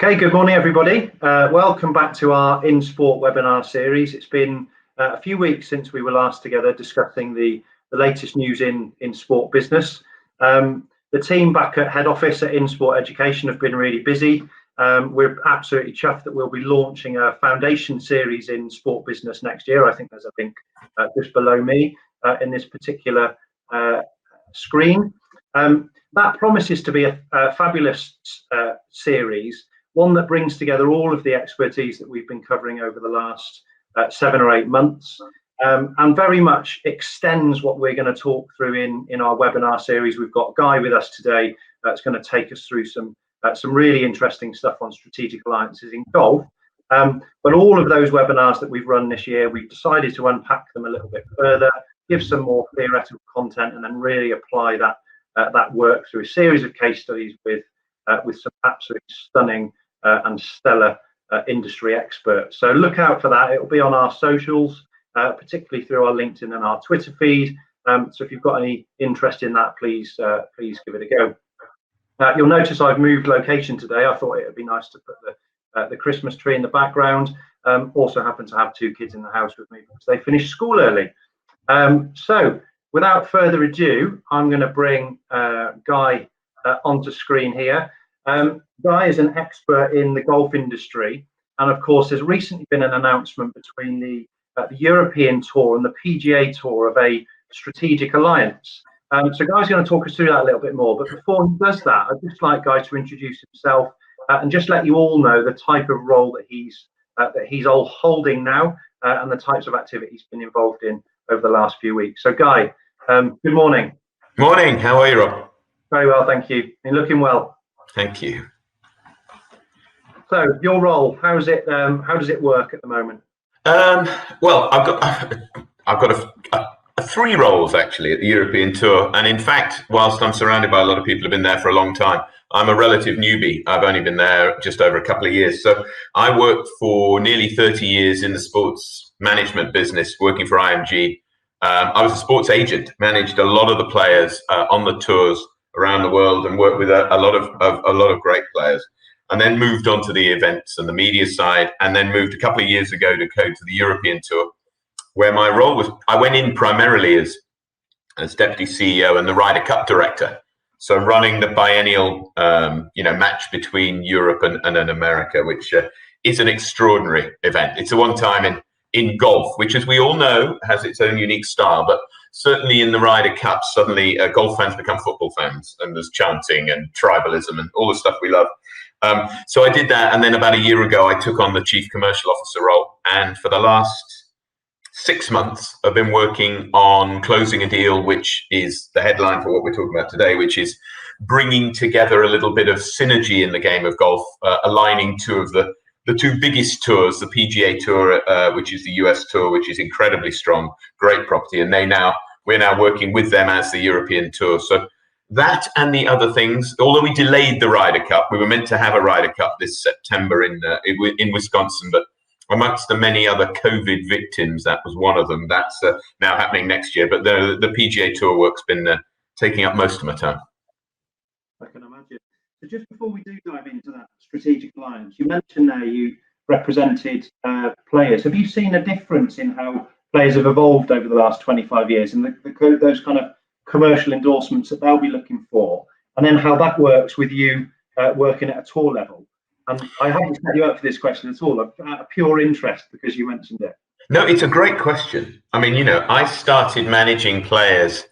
Okay, good morning, everybody. Welcome back to our InSport webinar series. It's been a few weeks since we were last together discussing the latest news in sport business. The team back at head office at InSport Education have been really busy. We're absolutely chuffed that we'll be launching a foundation series in sport business next year. I think there's a link just below me in this particular screen. That promises to be a fabulous series, one that brings together all of the expertise that we've been covering over the last 7 or 8 months, and very much extends what we're going to talk through in our webinar series. We've got Guy with us today that's going to take us through some really interesting stuff on strategic alliances in golf. But all of those webinars that we've run this year, we've decided to unpack them a little bit further, give some more theoretical content, and then really apply that work through a series of case studies with some absolutely stunning and stellar industry experts. So look out for that. It'll be on our socials, particularly through our LinkedIn and our Twitter feed. So if you've got any interest in that, please give it a go. You'll notice I've moved location today. I thought it would be nice to put the Christmas tree in the background. Also happen to have 2 kids in the house with me because they finished school early. So without further ado, I'm going to bring Guy onto screen here. Guy is an expert in the golf industry, and of course there's recently been an announcement between the European Tour and the PGA Tour of a strategic alliance. So Guy's going to talk us through that a little bit more, but before he does that, I'd just like Guy to introduce himself and just let you all know the type of role that he's all holding now, and the types of activity he's been involved in over the last few weeks. So Guy, good morning. Morning, how are you, Rob? Very well, thank you. You're looking well. Thank you. So your role, how does it work at the moment? Well, I've got 3 roles actually at the European Tour, and in fact, whilst I'm surrounded by a lot of people who've been there for a long time, I'm a relative newbie. I've only been there just over a couple of years. So I worked for nearly 30 years in the sports management business, working for IMG. I was a sports agent, managed a lot of the players on the tours around the world, and worked with a lot of great players. And then moved on to the events and the media side, and then moved a couple of years ago to go to the European Tour, where my role was, I went in primarily as deputy CEO and the Ryder Cup director. So running the biennial, match between Europe and America, which is an extraordinary event. It's a one-time in golf, which, as we all know, has its own unique style. But certainly in the Ryder Cup, suddenly golf fans become football fans, and there's chanting and tribalism and all the stuff we love. So I did that, and then about a year ago, I took on the Chief Commercial Officer role. And for the last 6 months, I've been working on closing a deal, which is the headline for what we're talking about today, which is bringing together a little bit of synergy in the game of golf, aligning 2 of the 2 biggest tours, the PGA Tour, which is the US Tour, which is incredibly strong, great property, and we're now working with them as the European Tour. So that and the other things, although we delayed the Ryder Cup, we were meant to have a Ryder Cup this September in Wisconsin, but amongst the many other COVID victims, that was one of them. That's now happening next year, but the PGA Tour work's been taking up most of my time. I can imagine. So just before we do dive into that strategic alliance, you mentioned there you represented players. Have you seen a difference in how players have evolved over the last 25 years and those kind of commercial endorsements that they'll be looking for, and then how that works with you working at a tour level? And I haven't set you up for this question at all, out of pure interest because you mentioned it. No, it's a great question. I mean, I started managing players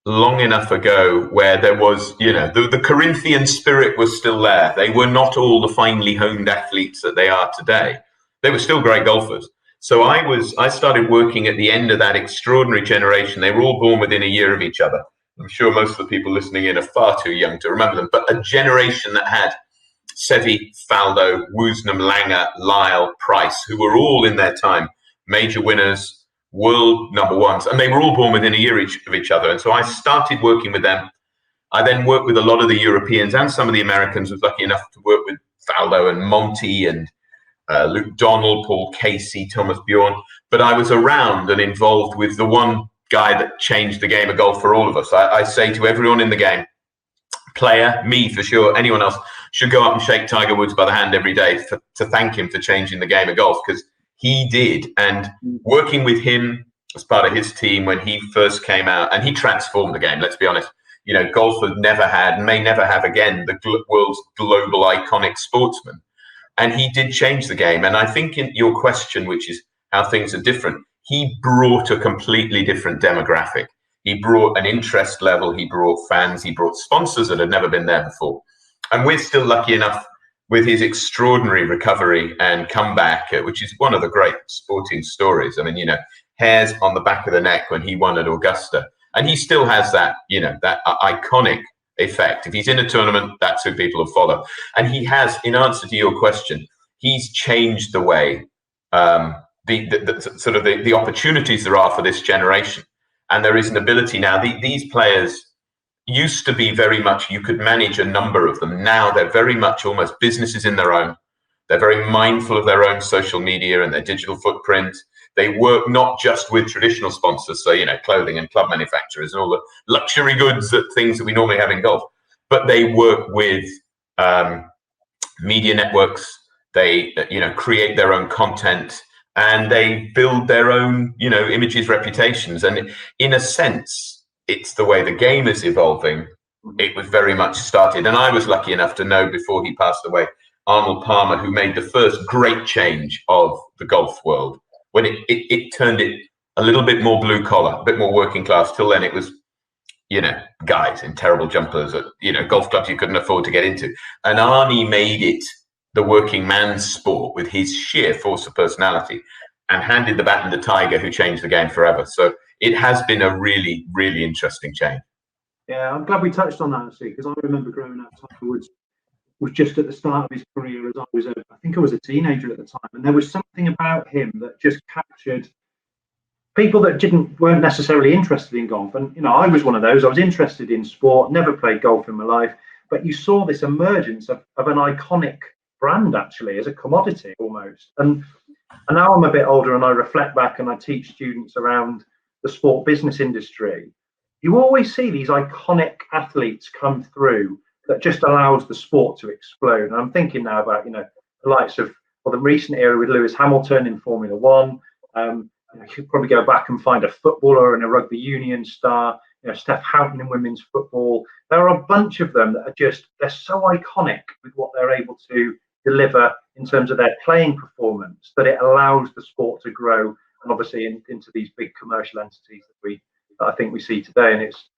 long enough ago where there was, the Corinthian spirit was still there. They were not all the finely honed athletes that they are today. They were still great golfers. So I started working at the end of that extraordinary generation. They were all born within a year of each other. I'm sure most of the people listening in are far too young to remember them, but a generation that had Seve, Faldo, Woosnam, Langer, Lyle, Price, who were all in their time major winners, world number ones, and they were all born within a year of each other. And so I started working with them. I then worked with a lot of the Europeans and some of the Americans. I was lucky enough to work with Faldo and Monty and Luke Donald, Paul Casey, Thomas Bjorn. But I was around and involved with the one guy that changed the game of golf for all of us. I say to everyone in the game, player, me for sure, anyone else, should go up and shake Tiger Woods by the hand every day to thank him for changing the game of golf, because he did. And working with him as part of his team when he first came out, and he transformed the game, let's be honest. You know, golf has never had, may never have again, the world's global iconic sportsman. And he did change the game. And I think in your question, which is how things are different, he brought a completely different demographic. He brought an interest level, he brought fans, he brought sponsors that had never been there before. And we're still lucky enough with his extraordinary recovery and comeback, which is one of the great sporting stories. I mean, you know, hairs on the back of the neck when he won at Augusta. And he still has that, you know, that iconic effect. If he's in a tournament, that's who people will follow. And he has, in answer to your question, he's changed the way the opportunities there are for this generation. And there is an ability now. These players used to be very much, you could manage a number of them. Now they're very much almost businesses in their own. They're very mindful of their own social media and their digital footprint. They work not just with traditional sponsors, so, you know, clothing and club manufacturers and all the luxury goods, things that we normally have in golf, but they work with media networks. They, you know, create their own content, and they build their own, you know, images, reputations. And in a sense, it's the way the game is evolving. It was very much started, and I was lucky enough to know before he passed away, Arnold Palmer, who made the first great change of the golf world, when it turned it a little bit more blue collar, a bit more working class. Till then it was, you know, guys in terrible jumpers at, you know, golf clubs you couldn't afford to get into. And Arnie made it the working man's sport with his sheer force of personality, and handed the baton to Tiger, who changed the game forever. So it has been a really, really interesting change. Yeah, I'm glad we touched on that, actually, because I remember growing up, Tiger Woods was just at the start of his career, as I think I was a teenager at the time, and there was something about him that just captured people that weren't necessarily interested in golf. And, you know, I was one of those. I was interested in sport, never played golf in my life, but you saw this emergence of an iconic brand, actually, as a commodity almost. And now I'm a bit older and I reflect back and I teach students around the sport business industry. You always see these iconic athletes come through that just allows the sport to explode. And I'm thinking now about, you know, the likes of, well, the recent era with Lewis Hamilton in Formula One. You could probably go back and find a footballer and a rugby union star, you know, Steph Houghton in women's football. There are a bunch of them that are just, they're so iconic with what they're able to deliver in terms of their playing performance, that it allows the sport to grow, and obviously into these big commercial entities that I think we see today. And it's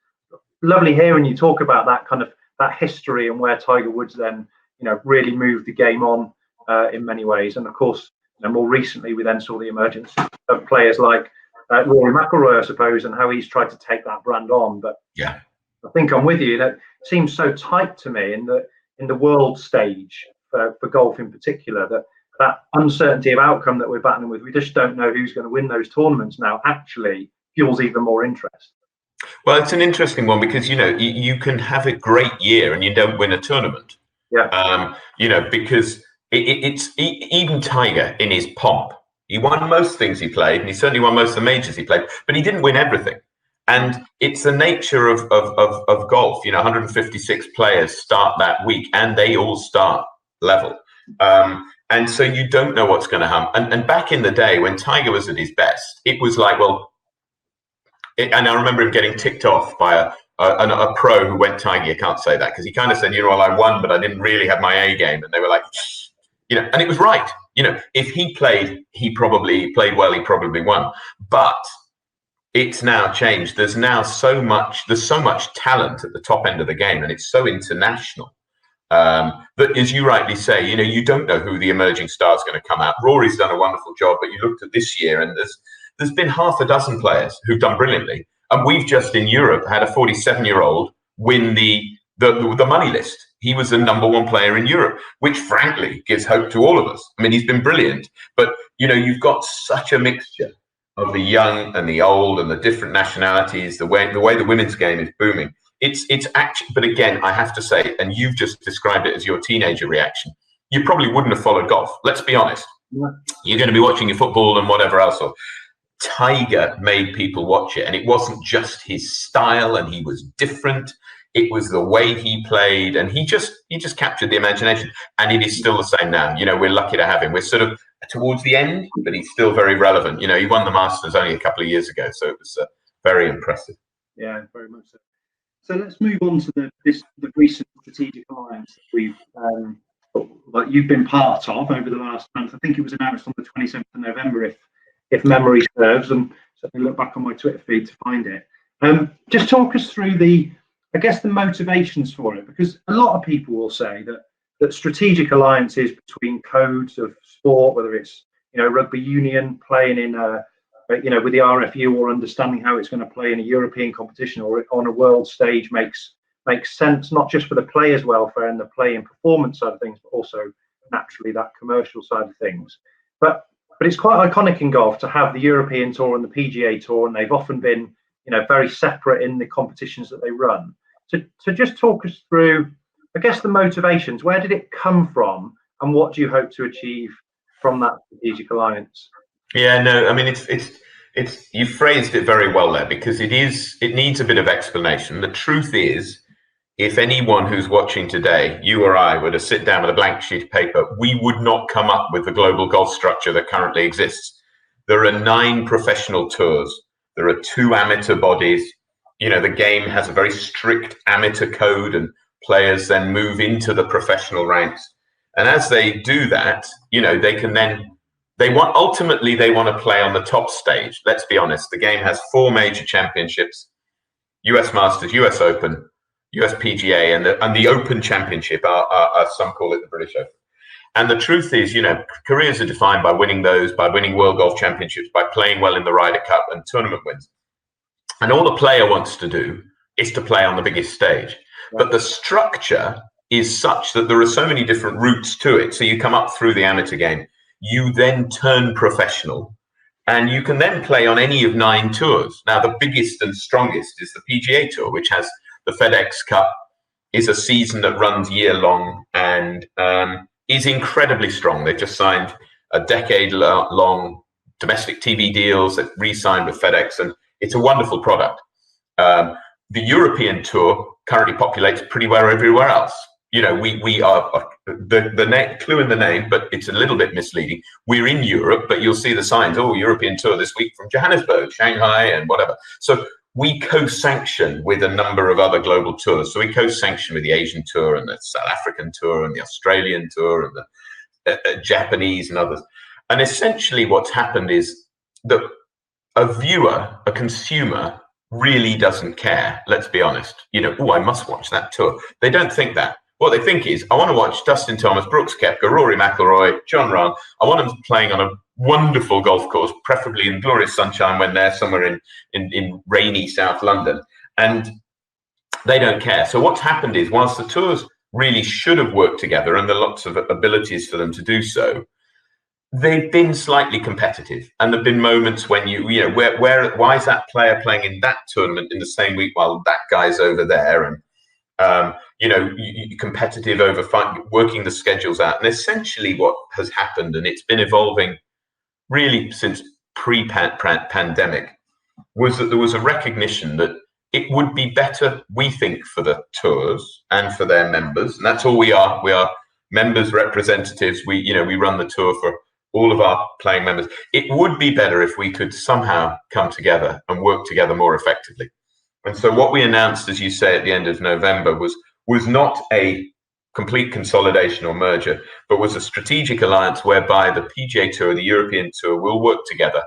lovely hearing you talk about that kind of that history and where Tiger Woods then, you know, really moved the game on in many ways. And of course, you know, more recently we then saw the emergence of players like Rory McIlroy, I suppose, and how he's tried to take that brand on. But yeah, I think I'm with you. That seems so tight to me in the world stage for golf in particular, that uncertainty of outcome that we're battling with. We just don't know who's going to win those tournaments now, actually fuels even more interest. Well, it's an interesting one because, you know, you can have a great year and you don't win a tournament. Yeah. You know, because it's even Tiger in his pomp. He won most things he played, and he certainly won most of the majors he played, but he didn't win everything. And it's the nature of golf. You know, 156 players start that week, and they all start level. And so you don't know what's going to happen. And back in the day when Tiger was at his best, it was like, well, and I remember him getting ticked off by a pro who went, Tiger, you can't say that, because he kind of said, you know, well, I won, but I didn't really have my A game. And they were like, you know, and it was right. You know, if he played, he probably played well, he probably won. But it's now changed. There's so much talent at the top end of the game, and it's so international that, as you rightly say, you know, you don't know who the emerging star is going to come out. Rory's done a wonderful job, but you looked at this year, and there's been half a dozen players who've done brilliantly, and we've just in Europe had a 47-year-old win the money list. He was the #1 player in Europe, which frankly gives hope to all of us. I mean, he's been brilliant, but you know, you've got such a mixture of the young and the old and the different nationalities. The way the women's game is booming. It's actually, but again, I have to say, and you've just described it as your teenager reaction. You probably wouldn't have followed golf. Let's be honest. Yeah. You're going to be watching your football and whatever else. Tiger made people watch it, and it wasn't just his style, and he was different. It was the way he played, and he just captured the imagination. And it is still the same now. We're lucky to have him. We're sort of towards the end, but he's still very relevant. He won the Masters only a couple of years ago, so it was very impressive. Yeah, very much so. So let's move on to the recent strategic alliance that you've been part of over the last month. I think it was announced on the 27th of November, if memory serves, and certainly look back on my Twitter feed to find it. Just talk us through the motivations for it, because a lot of people will say that strategic alliances between codes of sport, whether it's rugby union playing in with the RFU, or understanding how it's going to play in a European competition or on a world stage, makes sense, not just for the players' welfare and the play and performance side of things, but also naturally that commercial side of things. But it's quite iconic in golf to have the European Tour and the PGA Tour, and they've often been very separate in the competitions that they run. So just talk us through, the motivations. Where did it come from, and what do you hope to achieve from that strategic alliance? Yeah, no, I mean, it's you phrased it very well there, because it needs a bit of explanation. The truth is, if anyone who's watching today, you or I, were to sit down with a blank sheet of paper, we would not come up with the global golf structure that currently exists. There are 9 professional tours. There are 2 amateur bodies. The game has a very strict amateur code, and players then move into the professional ranks. And as they do that, they want to play on the top stage. Let's be honest. The game has 4 major championships: US Masters, US Open, US PGA, and the Open Championship, as some call it, the British Open. And the truth is, careers are defined by winning those, by winning World Golf Championships, by playing well in the Ryder Cup and tournament wins. And all the player wants to do is to play on the biggest stage. Right. But the structure is such that there are so many different routes to it. So you come up through the amateur game, you then turn professional, and you can then play on any of 9 tours. Now, the biggest and strongest is the PGA Tour, which has the FedEx Cup, is a season that runs year long, and is incredibly strong. They've just signed a decade-long domestic TV deals that re-signed with FedEx, and it's a wonderful product. The European Tour currently populates pretty well everywhere else. We are the clue in the name, but it's a little bit misleading. We're in Europe, but you'll see the signs, European Tour this week from Johannesburg, Shanghai, and whatever. So we co-sanction with a number of other global tours. So we co-sanction with the Asian Tour and the South African Tour and the Australian Tour and the Japanese and others. And essentially what's happened is that a viewer, a consumer, really doesn't care. Let's be honest. I must watch that tour. They don't think that. What they think is, I want to watch Dustin Thomas, Brooks Koepka, Rory McIlroy, Jon Rahm. I want them playing on a wonderful golf course, preferably in glorious sunshine when they're somewhere in rainy South London. And they don't care. So what's happened is, whilst the tours really should have worked together, and there are lots of abilities for them to do so, they've been slightly competitive. And there've been moments when why is that player playing in that tournament in the same week while that guy's over there? And competitive over working the schedules out. And essentially what has happened, and it's been evolving really since pre-pandemic, was that there was a recognition that it would be better, we think, for the tours and for their members. And that's all we are. We are members, representatives. We run the tour for all of our playing members. It would be better if we could somehow come together and work together more effectively. And so what we announced, as you say, at the end of November was not a complete consolidation or merger, but was a strategic alliance whereby the PGA Tour and the European Tour will work together.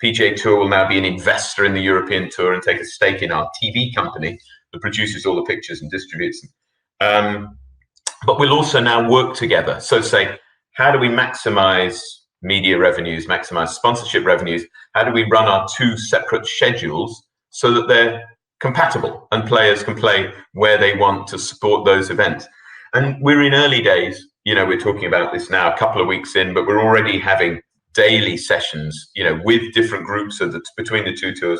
PGA Tour will now be an investor in the European Tour and take a stake in our TV company that produces all the pictures and distributes them. But we'll also now work together. So say, how do we maximize media revenues, maximize sponsorship revenues? How do we run our 2 separate schedules so that they're compatible and players can play where they want to support those events? And we're in early days. We're talking about this now a couple of weeks in, but we're already having daily sessions, with different groups between the 2 tours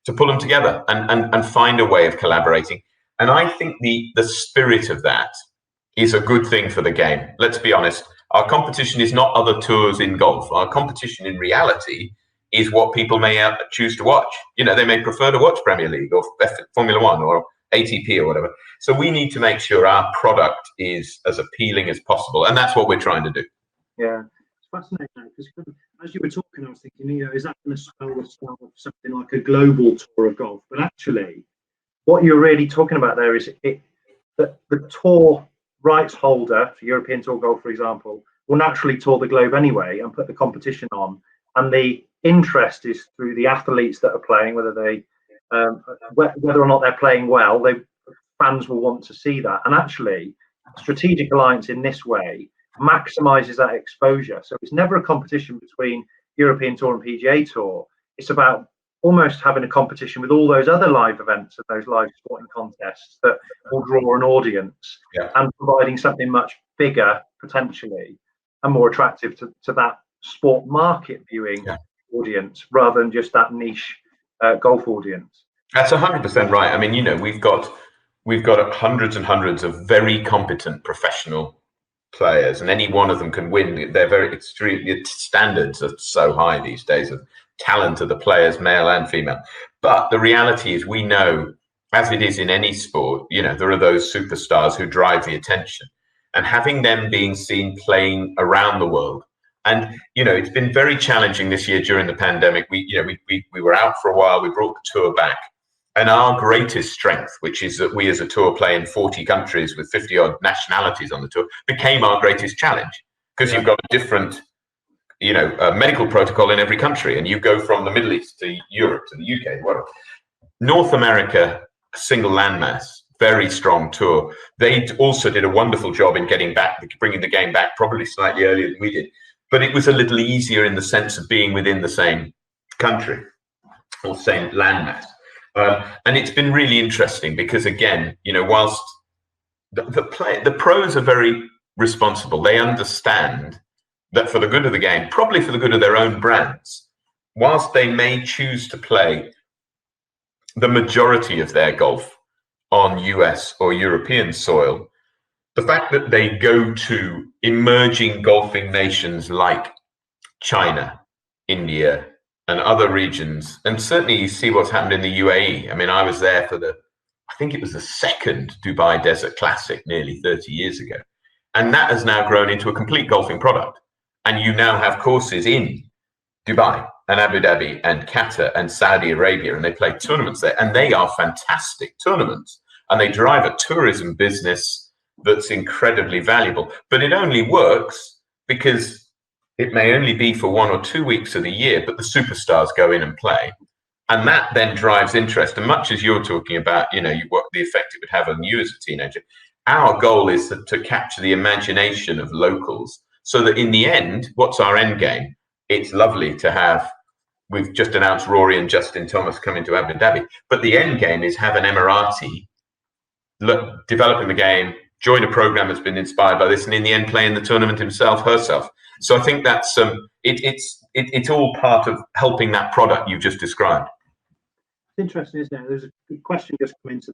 to pull them together and find a way of collaborating. And I think the spirit of that is a good thing for the game. Let's be honest. Our competition is not other tours in golf. Our competition in reality is what people may choose to watch. They may prefer to watch Premier League or Formula One or ATP or whatever. So we need to make sure our product is as appealing as possible, and that's what we're trying to do. Yeah, it's fascinating because as you were talking, I was thinking, is that going to spell the start of something like a global tour of golf? But actually, what you're really talking about there is that the tour rights holder for European Tour Golf, for example, will naturally tour the globe anyway and put the competition on, and the interest is through the athletes that are playing, whether or not they're playing well. Fans will want to see that, and actually, strategic alliance in this way maximizes that exposure. So it's never a competition between European Tour and PGA Tour. It's about almost having a competition with all those other live events and those live sporting contests that will draw an audience, and providing something much bigger potentially and more attractive to that sport market viewing audience rather than just that niche golf audience. That's 100% right. I mean, we've got hundreds and hundreds of very competent professional players, and any one of them can win. They're very extreme. Standards are so high these days of talent of the players, male and female. But the reality is, we know, as it is in any sport, there are those superstars who drive the attention, and having them being seen playing around the world. And it's been very challenging this year during the pandemic. We were out for a while. We brought the tour back. And our greatest strength, which is that we as a tour play in 40 countries with 50 odd nationalities on the tour, became our greatest challenge, because you've got a different, medical protocol in every country, and you go from the Middle East to Europe to the UK, whatever. North America, single landmass, very strong tour. They also did a wonderful job in bringing the game back, probably slightly earlier than we did, but it was a little easier in the sense of being within the same country or same landmass. And it's been really interesting because, again, whilst the pros are very responsible, they understand that for the good of the game, probably for the good of their own brands, whilst they may choose to play the majority of their golf on US or European soil, the fact that they go to emerging golfing nations like China, India, and other regions, and certainly you see what's happened in the UAE. I mean, I was there for I think it was the second Dubai Desert Classic nearly 30 years ago. And that has now grown into a complete golfing product. And you now have courses in Dubai and Abu Dhabi and Qatar and Saudi Arabia, and they play tournaments there. And they are fantastic tournaments. And they drive a tourism business that's incredibly valuable. But it only works because it may only be for 1 or 2 weeks of the year, but the superstars go in and play. And that then drives interest. And much as you're talking about, what the effect it would have on you as a teenager, our goal is to capture the imagination of locals so that in the end, what's our end game? It's lovely to have, we've just announced Rory and Justin Thomas coming to Abu Dhabi, but the end game is have an Emirati developing the game, join a program that's been inspired by this, and in the end playing the tournament himself, herself. So I think that's it's all part of helping that product you've just described. It's interesting, isn't it? There's a question just come into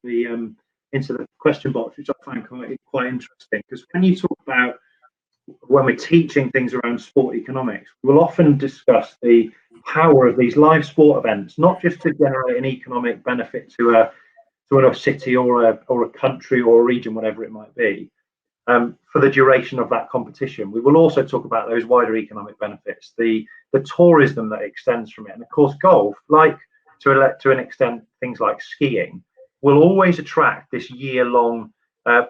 the question box, which I find quite interesting, because when you talk about when we're teaching things around sport economics, we'll often discuss the power of these live sport events, not just to generate an economic benefit to a city or a country or a region, whatever it might be. For the duration of that competition, we will also talk about those wider economic benefits, the tourism that extends from it, and of course, golf, like to an extent, things like skiing, will always attract this year-long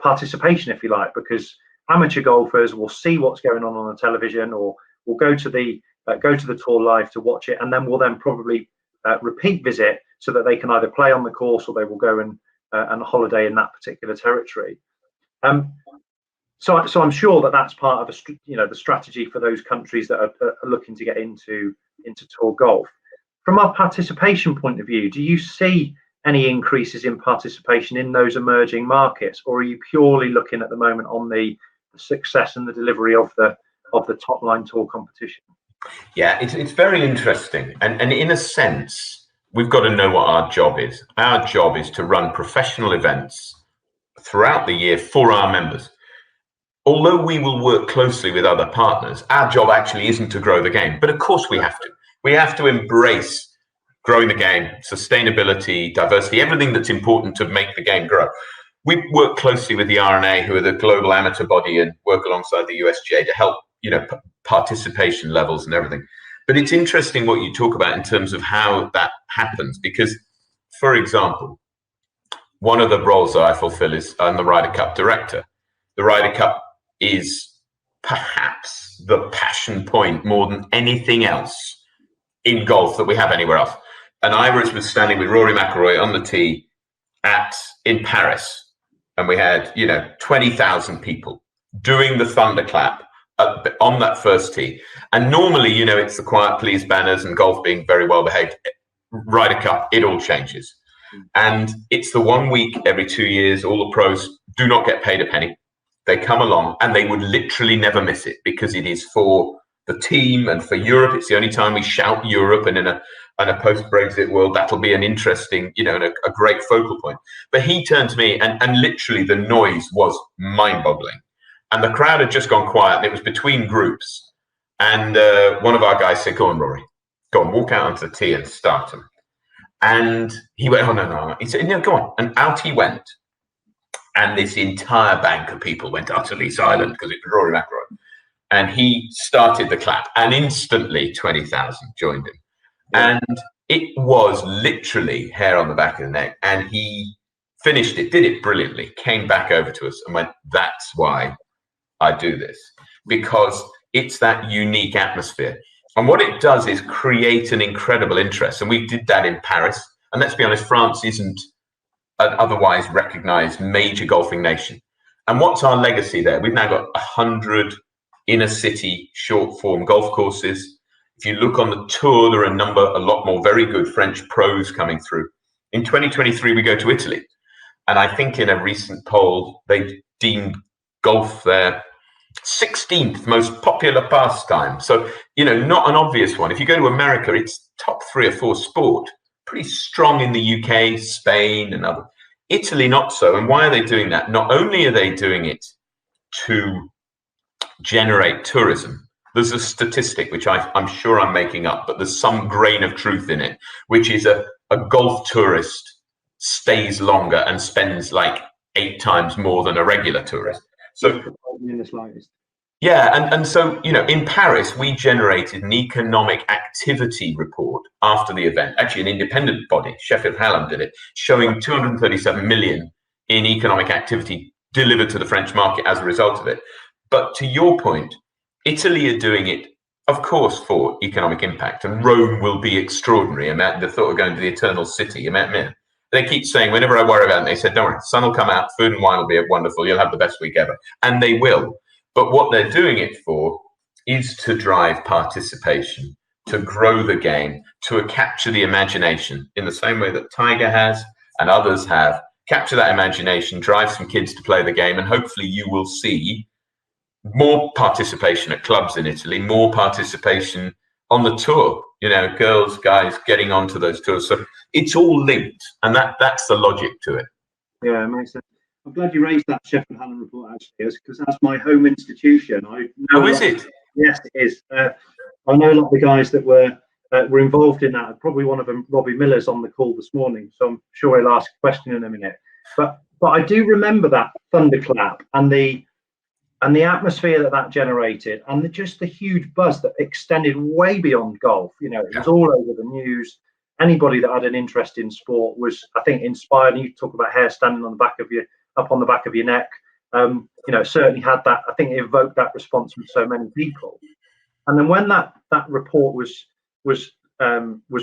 participation, if you like, because amateur golfers will see what's going on the television, or will go to the tour live to watch it, and then will probably repeat visit so that they can either play on the course or they will go and holiday in that particular territory. So I'm sure that's part of the strategy for those countries that are looking to get into tour golf. From our participation point of view, do you see any increases in participation in those emerging markets, or are you purely looking at the moment on the success and the delivery of the top line tour competition? Yeah, it's very interesting, and in a sense, we've got to know what our job is. Our job is to run professional events throughout the year for our members. Although we will work closely with other partners, our job actually isn't to grow the game. But of course we have to. We have to embrace growing the game, sustainability, diversity, everything that's important to make the game grow. We work closely with the RNA, who are the global amateur body, and work alongside the USGA to help, participation levels and everything. But it's interesting what you talk about in terms of how that happens, because, for example, one of the roles that I fulfill is I'm the Ryder Cup director. The Ryder Cup is perhaps the passion point more than anything else in golf that we have anywhere else. And I was standing with Rory McIlroy on the tee in Paris, and we had 20,000 people doing the thunderclap on that first tee. And normally, it's the quiet please banners and golf being very well behaved. Ryder Cup, it all changes. And it's the 1 week every 2 years. All the pros do not get paid a penny. They come along and they would literally never miss it, because it is for the team and for Europe. It's the only time we shout Europe, and in a post-Brexit world, that'll be an interesting, and a great focal point. But he turned to me, and literally the noise was mind-boggling. And the crowd had just gone quiet, and it was between groups. And one of our guys said, "Go on, Rory. Go on, walk out onto the tee and start them." And he went, "Oh, no." He said, "No, go on." And out he went. And this entire bank of people went utterly silent, because it was Rory McIlroy. And he started the clap, and instantly 20,000 joined him. Yeah. And it was literally hair on the back of the neck. And he finished it, did it brilliantly, came back over to us and went, "That's why I do this, because it's that unique atmosphere." And what it does is create an incredible interest. And we did that in Paris. And let's be honest, France isn't an otherwise recognized major golfing nation. And what's our legacy there? We've now got 100 inner city short form golf courses. If you look on the tour, there are a lot more very good French pros coming through. In 2023, we go to Italy. And I think in a recent poll, they deemed golf their 16th most popular pastime. So, not an obvious one. If you go to America, it's top 3 or 4 sport. Pretty strong in the UK, Spain, and other. Italy, not so. And why are they doing that? Not only are they doing it to generate tourism, there's a statistic, which I'm sure I'm making up, but there's some grain of truth in it, which is a golf tourist stays longer and spends like 8 times more than a regular tourist. So, yeah, and so, in Paris, we generated an economic activity report after the event, actually an independent body, Sheffield Hallam did it, showing 237 million in economic activity delivered to the French market as a result of it. But to your point, Italy are doing it, of course, for economic impact, and Rome will be extraordinary. The thought of going to the Eternal City, they keep saying, whenever I worry about it, they said, "Don't worry, the sun will come out, food and wine will be wonderful, you'll have the best week ever." And they will. But what they're doing it for is to drive participation, to grow the game, to capture the imagination in the same way that Tiger has and others have. Capture that imagination, drive some kids to play the game, and hopefully you will see more participation at clubs in Italy, more participation on the tour, girls, guys getting onto those tours. So it's all linked, and that's the logic to it. Yeah, it makes sense. I'm glad you raised that Sheffield Hallam report, actually, because that's my home institution. Is it? Yes, it is. I know a lot of the guys that were involved in that. Probably one of them, Robbie Miller's on the call this morning, so I'm sure he'll ask a question in a minute. But I do remember that thunderclap and the atmosphere that generated, and just the huge buzz that extended way beyond golf. It was all over the news. Anybody that had an interest in sport was, I think, inspired. And you talk about hair standing on the back of your neck. Certainly had that. I think it evoked that response from so many people. And then when that report was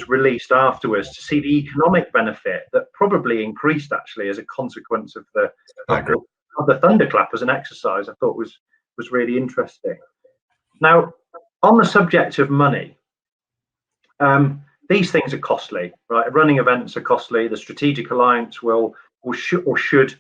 released afterwards, to see the economic benefit that probably increased actually as a consequence of the thunderclap as an exercise, I thought was really interesting. Now, on the subject of money, these things are costly, right? Running events are costly. The strategic alliance should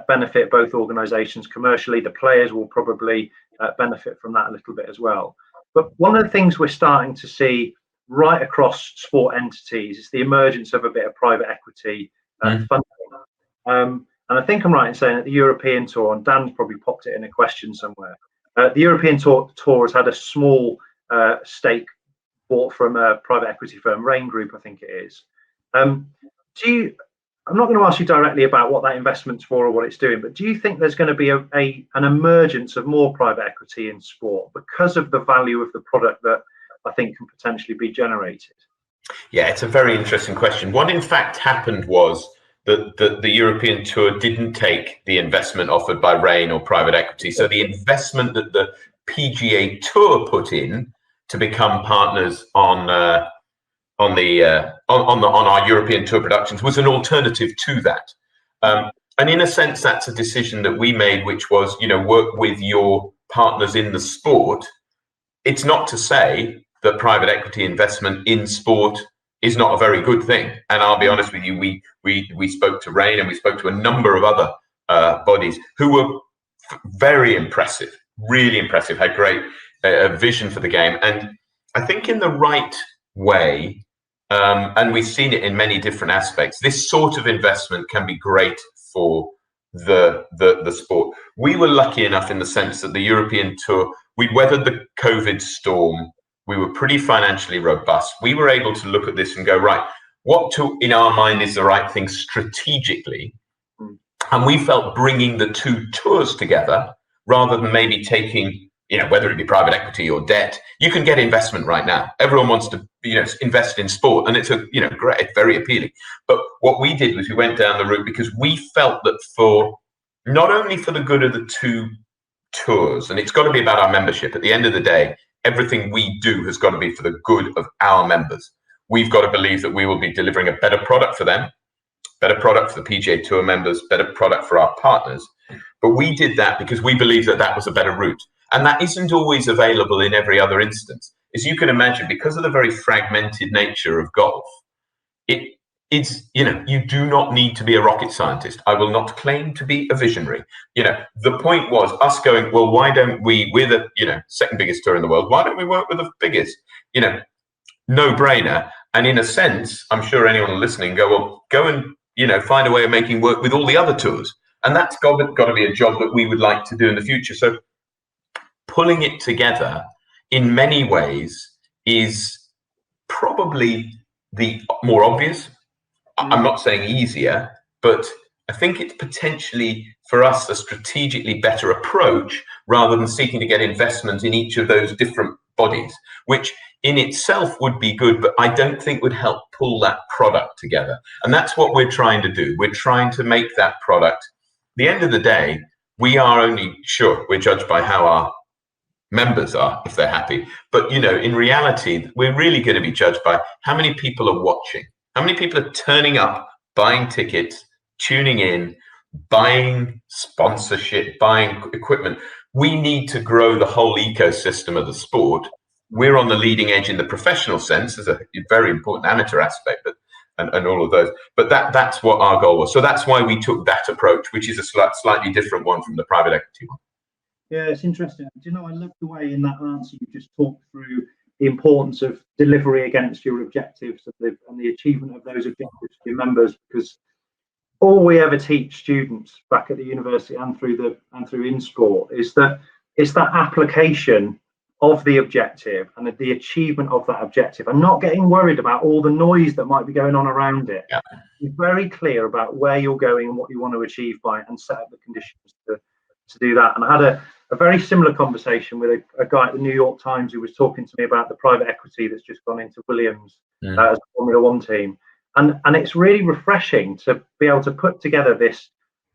benefit both organisations commercially. The players will probably benefit from that a little bit as well. But one of the things we're starting to see right across sport entities is the emergence of a bit of private equity funding. And I think I'm right in saying that the European Tour, and Dan's probably popped it in a question somewhere, the European Tour has had a small stake bought from a private equity firm, Rain Group, I think it is. I'm not going to ask you directly about what that investment's for or what it's doing, but do you think there's going to be an emergence of more private equity in sport because of the value of the product that I think can potentially be generated? Yeah, it's a very interesting question. What in fact happened was that the European Tour didn't take the investment offered by Rain or private equity. So the investment that the PGA Tour put in to become partners on our European Tour productions was an alternative to that. And in a sense, that's a decision that we made, which was, work with your partners in the sport. It's not to say that private equity investment in sport is not a very good thing. And I'll be honest with you, we spoke to Rain and we spoke to a number of other bodies who were very impressive, really impressive, had great vision for the game. And I think in the right way, and we've seen it in many different aspects, this sort of investment can be great for the sport. We were lucky enough in the sense that the European Tour, we weathered the COVID storm. We were pretty financially robust. We were able to look at this and go, right, what in our mind is the right thing strategically? And we felt bringing the two tours together, rather than maybe taking, whether it be private equity or debt, you can get investment right now. Everyone wants to, invest in sport, and it's great, very appealing. But what we did was we went down the route because we felt that for not only for the good of the two tours, and it's got to be about our membership. At the end of the day, everything we do has got to be for the good of our members. We've got to believe that we will be delivering a better product for them, better product for the PGA Tour members, better product for our partners. But we did that because we believed that that was a better route. And that isn't always available in every other instance. As you can imagine, because of the very fragmented nature of golf, you do not need to be a rocket scientist. I will not claim to be a visionary. The point was us going, well, why don't we're the, second biggest tour in the world. Why don't we work with the biggest? No brainer. And in a sense, I'm sure anyone listening go and, find a way of making work with all the other tours. And that's got to be a job that we would like to do in the future. So pulling it together in many ways is probably the more obvious. I'm not saying easier, but I think it's potentially for us a strategically better approach rather than seeking to get investment in each of those different bodies, which in itself would be good, but I don't think would help pull that product together. And that's what we're trying to do. We're trying to make that product. At the end of the day, we are only sure we're judged by how our members are, if they're happy. But, in reality, we're really going to be judged by how many people are watching. How many people are turning up, buying tickets, tuning in, buying sponsorship, buying equipment? We need to grow the whole ecosystem of the sport. We're on the leading edge in the professional sense. There's a very important amateur aspect, and all of those. But that's what our goal was. So that's why we took that approach, which is a slightly different one from the private equity one. Yeah, it's interesting. I love the way in that answer you just talked through the importance of delivery against your objectives and the achievement of those objectives for your members, because all we ever teach students back at the university and through InSport is that it's that application of the objective and the achievement of that objective, and not getting worried about all the noise that might be going on around it. Yeah. Be very clear about where you're going and what you want to achieve by, and set up the conditions to do that. And I had a very similar conversation with a guy at the New York Times who was talking to me about the private equity that's just gone into Williams as a Formula One team. And it's really refreshing to be able to put together this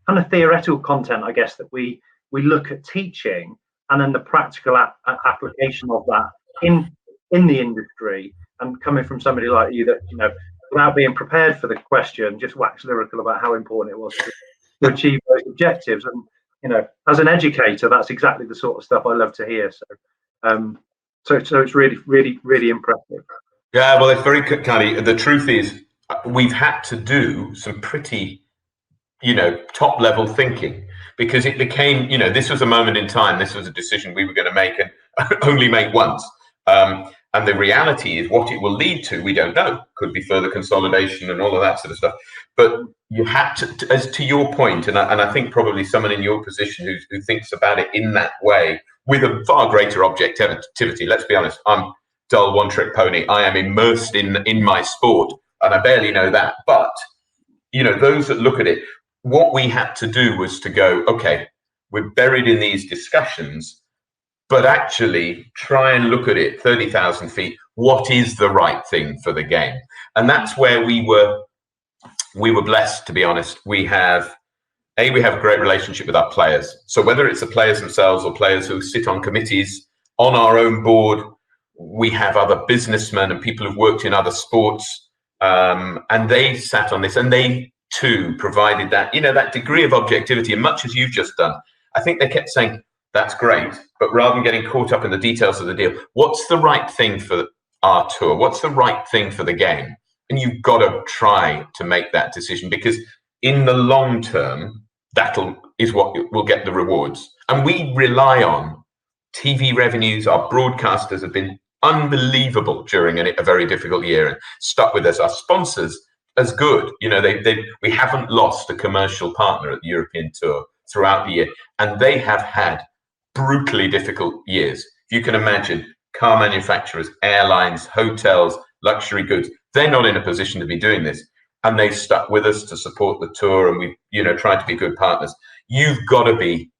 kind of theoretical content, I guess, that we look at teaching, and then the practical application of that in the industry, and coming from somebody like you that, without being prepared for the question, just wax lyrical about how important it was to achieve those objectives. And as an educator, that's exactly the sort of stuff I love to hear. So it's really, really, really impressive. Yeah, well, it's very kind of, the truth is we've had to do some pretty, top level thinking, because it became, this was a moment in time. This was a decision we were going to make, and only make once. And the reality is, what it will lead to, we don't know. Could be further consolidation and all of that sort of stuff. But you had to, as to your point, and I think probably someone in your position who thinks about it in that way with a far greater objectivity. Let's be honest. dull one-trick pony. I am immersed in my sport, and I barely know that. But those that look at it, what we had to do was to go, okay, we're buried in these discussions, but actually try and look at it 30,000 feet. What is the right thing for the game? And that's where we were blessed, to be honest. We have a great relationship with our players. So whether it's the players themselves or players who sit on committees on our own board, we have other businessmen and people who've worked in other sports, and they sat on this, and they too provided that, that degree of objectivity, and much as you've just done. I think they kept saying, that's great, but rather than getting caught up in the details of the deal, what's the right thing for our tour? What's the right thing for the game? And you've got to try to make that decision, because in the long term, is what will get the rewards. And we rely on TV revenues. Our broadcasters have been unbelievable during a very difficult year and stuck with us. Our sponsors as good. We haven't lost a commercial partner at the European Tour throughout the year, and they have had brutally difficult years. If you can imagine, car manufacturers, airlines, hotels, luxury goods, they're not in a position to be doing this. And they've stuck with us to support the tour, and we've tried to be good partners. You've got to be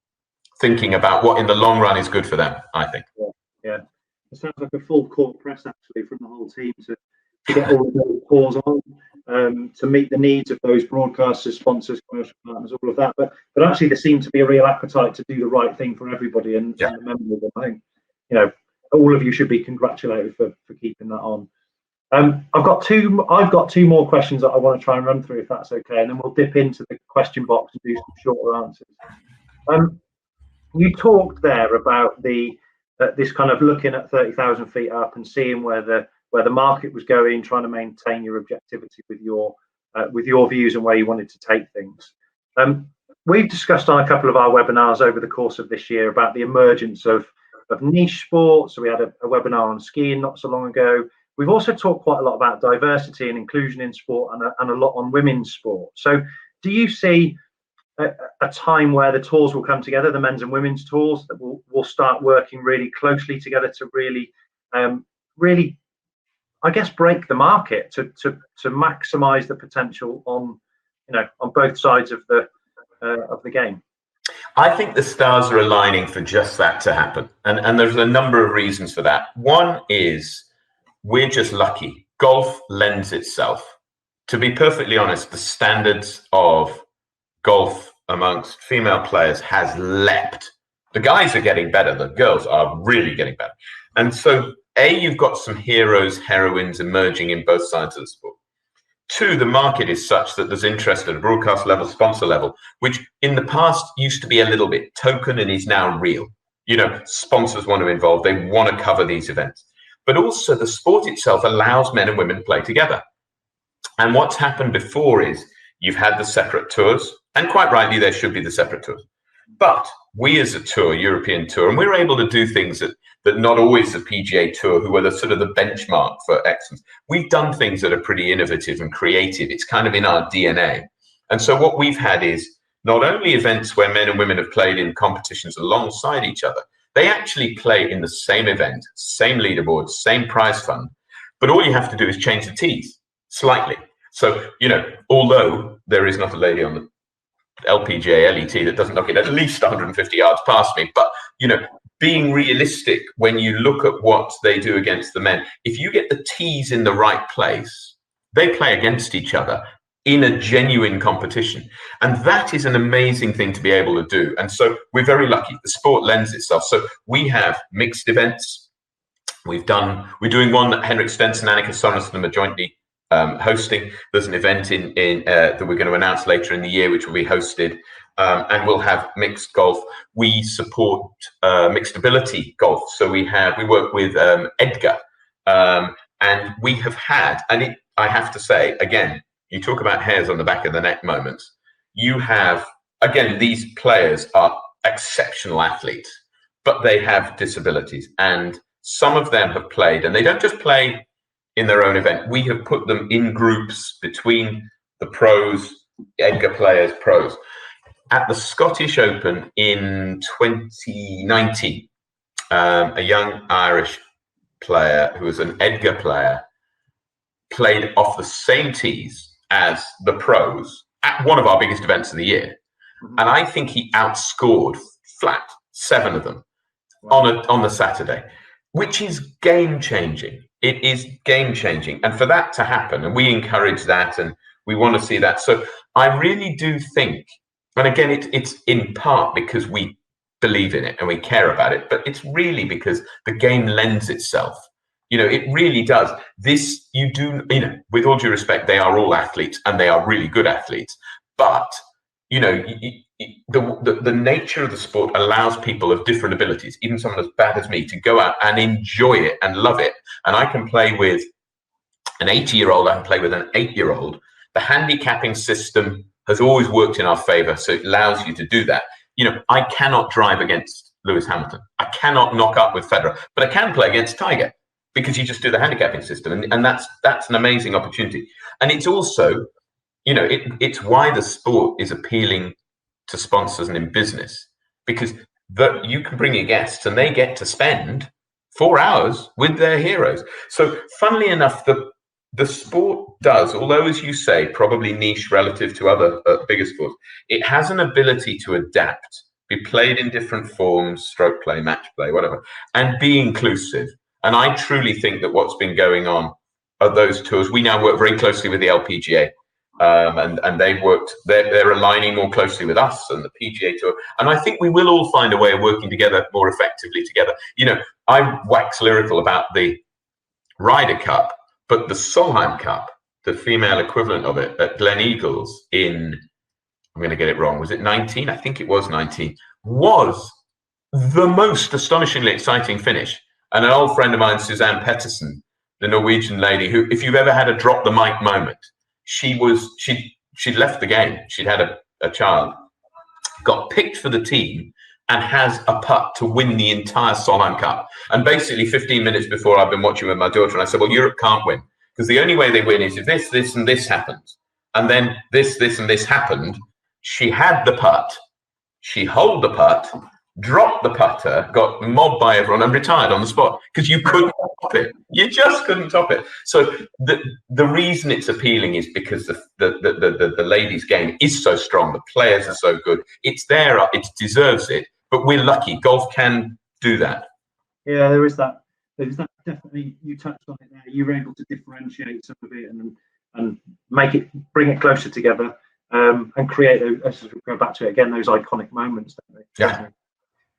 thinking about what in the long run is good for them, I think. Yeah. It sounds like a full court press, actually, from the whole team to get all of those calls on, to meet the needs of those broadcasters, sponsors, commercial partners, all of that. But actually, there seemed to be a real appetite to do the right thing for everybody, and the members of them. I think, all of you should be congratulated for keeping that on. I've got two more questions that I want to try and run through, if that's okay, and then we'll dip into the question box and do some shorter answers. You talked there about this kind of looking at 30,000 feet up and seeing where the market was going, trying to maintain your objectivity with your views and where you wanted to take things. We've discussed on a couple of our webinars over the course of this year about the emergence of niche sports. So we had a webinar on skiing not so long ago. We've also talked quite a lot about diversity and inclusion in sport, and a lot on women's sport. So do you see a time where the tours will come together, the men's and women's tours, that will start working really closely together to really, I guess, break the market, to maximise the potential on both sides of the game? I think the stars are aligning for just that to happen, and there's a number of reasons for that. One is, we're just lucky. Golf lends itself. To be perfectly honest, the standards of golf amongst female players has leapt. The guys are getting better. The girls are really getting better. And so, you've got some heroes, heroines emerging in both sides of the sport. Two, the market is such that there's interest at a broadcast level, sponsor level, which in the past used to be a little bit token and is now real. Sponsors want to involve. They want to cover these events. But also the sport itself allows men and women to play together. And what's happened before is you've had the separate tours, and quite rightly, there should be the separate tours. But we as a tour, European Tour, and we're able to do things that not always the PGA Tour, who are the sort of the benchmark for excellence. We've done things that are pretty innovative and creative. It's kind of in our DNA. And so what we've had is not only events where men and women have played in competitions alongside each other, they actually play in the same event, same leaderboard, same prize fund, but all you have to do is change the tees slightly. So, although there is not a lady on the LPGA LET that doesn't knock it at least 150 yards past me, but, being realistic when you look at what they do against the men, if you get the tees in the right place, they play against each other in a genuine competition. And that is an amazing thing to be able to do. And so we're very lucky. The sport lends itself. So we have mixed events. We're doing one that Henrik Stenson and Annika Sorensen are jointly hosting. There's an event in that we're going to announce later in the year, which will be hosted, and we'll have mixed golf. We support mixed ability golf. So we work with Edgar, and we have had, I have to say, again, you talk about hairs on the back of the neck moments. You have, again, these players are exceptional athletes, but they have disabilities, and some of them have played, and they don't just play in their own event. We have put them in groups between the pros, Edgar players, pros. At the Scottish Open in 2019, a young Irish player, who was an Edgar player, played off the same tees as the pros at one of our biggest events of the year. And I think he outscored flat 7 of them on the Saturday, which is game changing. It is game changing. And for that to happen, and we encourage that and we want to see that. So I really do think, and again, it's in part because we believe in it and we care about it, but it's really because the game lends itself. It really does. This, with all due respect, they are all athletes and they are really good athletes. But, the nature of the sport allows people of different abilities, even someone as bad as me, to go out and enjoy it and love it. And I can play with an 80-year-old, I can play with an 8-year-old. The handicapping system has always worked in our favor, so it allows you to do that. I cannot drive against Lewis Hamilton. I cannot knock up with Federer, but I can play against Tiger because you just do the handicapping system. And that's an amazing opportunity. And it's also, it's why the sport is appealing to sponsors and in business, because you can bring your guests and they get to spend 4 hours with their heroes. So funnily enough, the sport does, although as you say, probably niche relative to other bigger sports, it has an ability to adapt, be played in different forms, stroke play, match play, whatever, and be inclusive. And I truly think that what's been going on are those tours. We now work very closely with the LPGA, and they're aligning more closely with us and the PGA Tour. And I think we will all find a way of working together more effectively together. I wax lyrical about the Ryder Cup, but the Solheim Cup, the female equivalent of it at Glen Eagles in, I'm going to get it wrong, was it 19? I think it was 19, was the most astonishingly exciting finish. And an old friend of mine, Suzanne Pettersen, the Norwegian lady, who, if you've ever had a drop the mic moment, she'd left the game. She'd had a child, got picked for the team, and has a putt to win the entire Solheim Cup. And basically 15 minutes before, I've been watching with my daughter, and I said, well, Europe can't win, because the only way they win is if this, this, and this happens. And then this, and this happened. She had the putt. She holed the putt, dropped the putter, got mobbed by everyone, and retired on the spot, because you couldn't top it. You just couldn't top it. So the reason it's appealing is because the ladies' game is so strong. The players are so good. It's there. It deserves it. But we're lucky. Golf can do that. Yeah, there is that. There's that. Definitely, you touched on it there. You were able to differentiate some of it and bring it closer together, and create those. As we go back to it again, those iconic moments. Don't they? Yeah.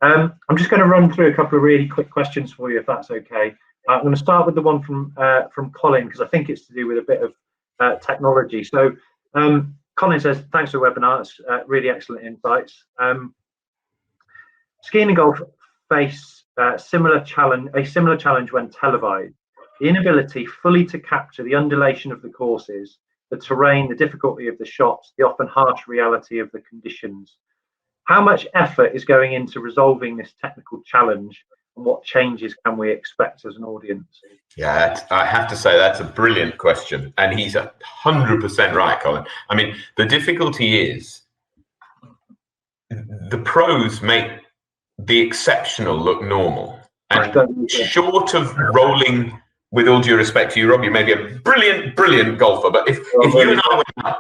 I'm just going to run through a couple of really quick questions for you, if that's okay. I'm going to start with the one from Colin, because I think it's to do with a bit of technology. So Colin says, thanks for the webinar. It's really excellent insights. Skiing and golf face a similar challenge when televised. The inability fully to capture the undulation of the courses, the terrain, the difficulty of the shots, the often harsh reality of the conditions. How much effort is going into resolving this technical challenge, and what changes can we expect as an audience? Yeah, I have to say that's a brilliant question, and he's 100% right, Colin. I mean, the difficulty is the pros make the exceptional look normal, and short of rolling, with all due respect to you, Rob, you may be a brilliant golfer, but if you and I went out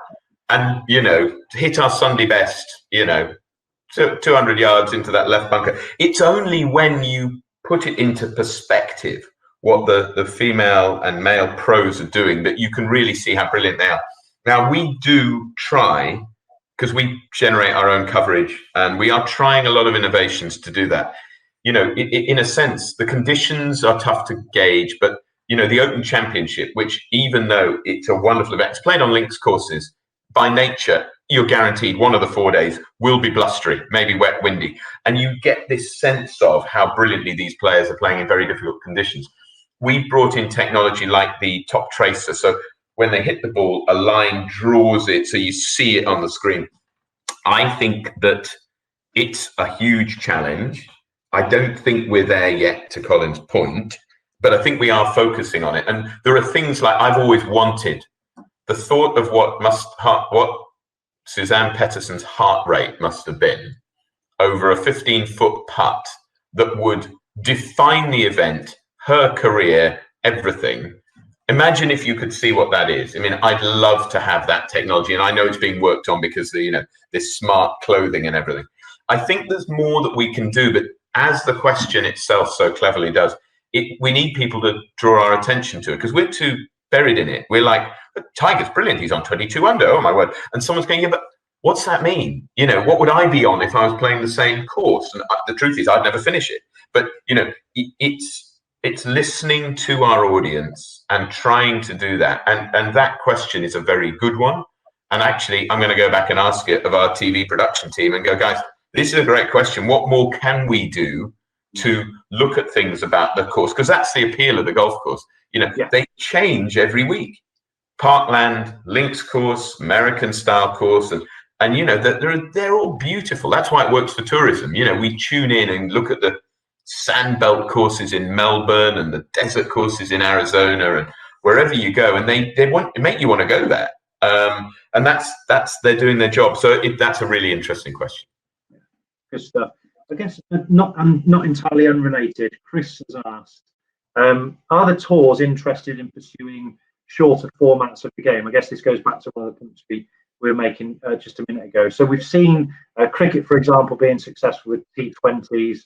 and hit our Sunday best, 200 yards into that left bunker, it's only when you put it into perspective what the female and male pros are doing that you can really see how brilliant they are. Now, we do try, because we generate our own coverage, and we are trying a lot of innovations to do that. In a sense, the conditions are tough to gauge, but the Open Championship, which, even though it's a wonderful event, it's played on links courses, by nature, you're guaranteed one of the 4 days will be blustery, maybe wet, windy. And you get this sense of how brilliantly these players are playing in very difficult conditions. We brought in technology like the top tracer. So when they hit the ball, a line draws it, so you see it on the screen. I think that it's a huge challenge. I don't think we're there yet, to Colin's point, but I think we are focusing on it. And there are things like I've always wanted. The thought of what Suzanne Pettersen's heart rate must have been over a 15-foot putt that would define the event, her career, everything. Imagine if you could see what that is. I mean, I'd love to have that technology, and I know it's being worked on because this smart clothing and everything. I think there's more that we can do, but as the question itself so cleverly does, we need people to draw our attention to it because we're too buried in it. We're like, Tiger's brilliant. He's on 22 under. Oh my word! And someone's going, yeah, but what's that mean? What would I be on if I was playing the same course? And the truth is, I'd never finish it. But it's listening to our audience and trying to do that. And that question is a very good one. And actually, I'm going to go back and ask it of our TV production team and go, guys, this is a great question. What more can we do to look at things about the course? Because that's the appeal of the golf course. They change every week. Parkland, links course, American style course, and they're all beautiful. That's why it works for tourism. We tune in and look at the sandbelt courses in Melbourne and the desert courses in Arizona and wherever you go, and they make you want to go there. And that's they're doing their job. So that's a really interesting question. Good stuff. I guess not entirely unrelated. Chris has asked, are the tours interested in pursuing shorter formats of the game? I guess this goes back to one of the points we were making just a minute ago. So we've seen cricket, for example, being successful with T20s.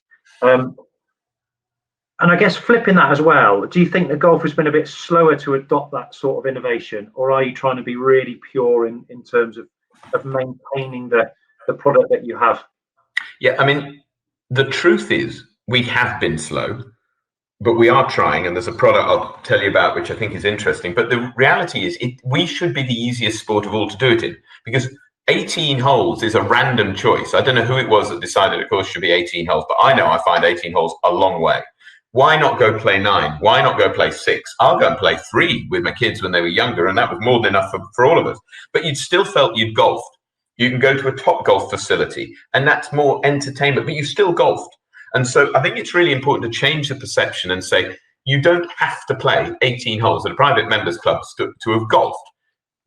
And I guess flipping that as well, do you think the golf has been a bit slower to adopt that sort of innovation, or are you trying to be really pure in terms of maintaining the product that you have? Yeah, I mean, the truth is we have been slow, but we are trying, and there's a product I'll tell you about which I think is interesting. But the reality is we should be the easiest sport of all to do it in, because 18 holes is a random choice. I don't know who it was that decided a course should be 18 holes, but I know I find 18 holes a long way. Why not go play 9? Why not go play 6? I'll go and play 3 with my kids when they were younger, and that was more than enough for all of us. But you'd still felt you'd golfed. You can go to a top golf facility, and that's more entertainment, but you still golfed. And so I think it's really important to change the perception and say, you don't have to play 18 holes at a private members club to have golfed.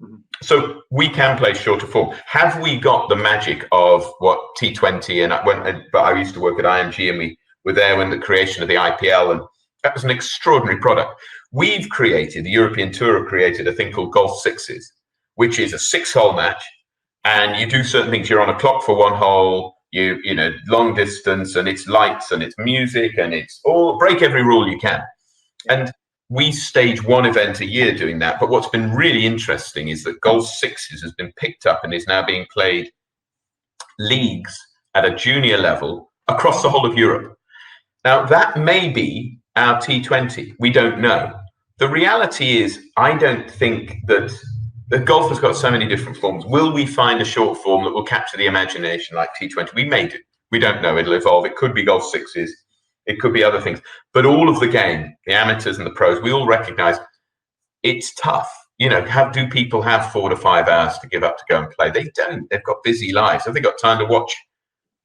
Mm-hmm. So we can play shorter form. Have we got the magic of what T20 but I used to work at IMG, and we were there when the creation of the IPL, and that was an extraordinary product. The European Tour have created a thing called Golf Sixes, which is a 6-hole match, and you do certain things. You're on a clock for 1 hole, long distance, and it's lights and it's music, and it's all break every rule you can. And we stage 1 event a year doing that. But what's been really interesting is that Golf Sixes has been picked up and is now being played leagues at a junior level across the whole of Europe. Now, that may be our T20. We don't know. The reality is, I don't think that the golf has got so many different forms. Will we find a short form that will capture the imagination like T20? We may do. We don't know. It'll evolve. It could be Golf Sixes. It could be other things. But all of the game, the amateurs and the pros, we all recognize it's tough. Do people have 4 to 5 hours to give up to go and play? They don't. They've got busy lives. Have they got time to watch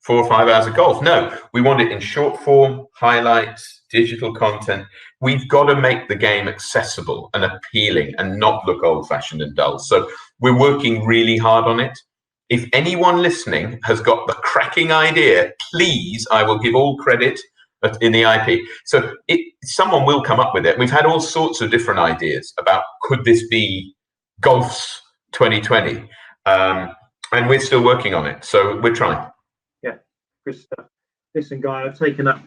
4 or 5 hours of golf? No, we want it in short form, highlights, digital content. We've got to make the game accessible and appealing and not look old-fashioned and dull. So we're working really hard on it. If anyone listening has got the cracking idea, please, I will give all credit in the IP. So someone will come up with it. We've had all sorts of different ideas about, could this be golf's 2020? And we're still working on it. So we're trying. Good stuff. Listen, Guy, I've taken up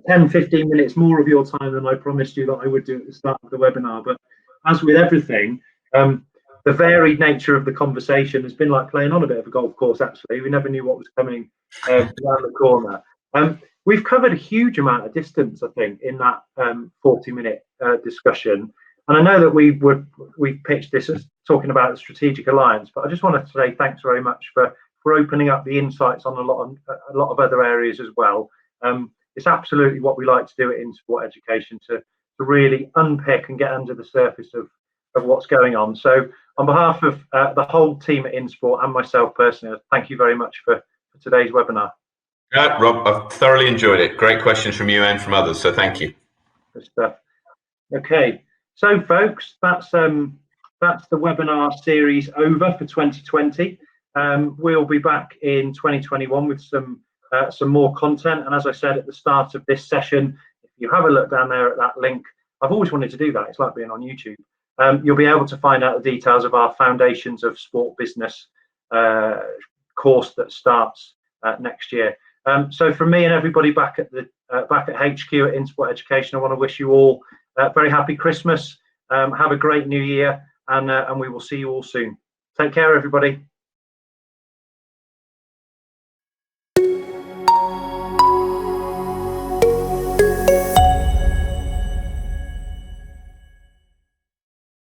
10-15 minutes more of your time than I promised you that I would do at the start of the webinar. But as with everything, the varied nature of the conversation has been like playing on a bit of a golf course, actually. We never knew what was coming around the corner. We've covered a huge amount of distance, I think, in that 40-minute discussion. And I know that we pitched this as talking about the strategic alliance, but I just wanted to say thanks very much for opening up the insights on a lot of other areas as well. It's absolutely what we like to do at InSport Education, to really unpick and get under the surface of what's going on. So on behalf of the whole team at InSport and myself personally, thank you very much for today's webinar. Rob, I've thoroughly enjoyed it. Great questions from you and from others, so thank you. Good stuff. Okay, so folks, that's the webinar series over for 2020. We'll be back in 2021 with some more content. And as I said at the start of this session, if you have a look down there at that link. I've always wanted to do that. It's like being on YouTube. You'll be able to find out the details of our Foundations of Sport Business course that starts next year. So from me and everybody back at HQ at InSport Education, I want to wish you all a very happy Christmas. Have a great new year, and we will see you all soon. Take care, everybody.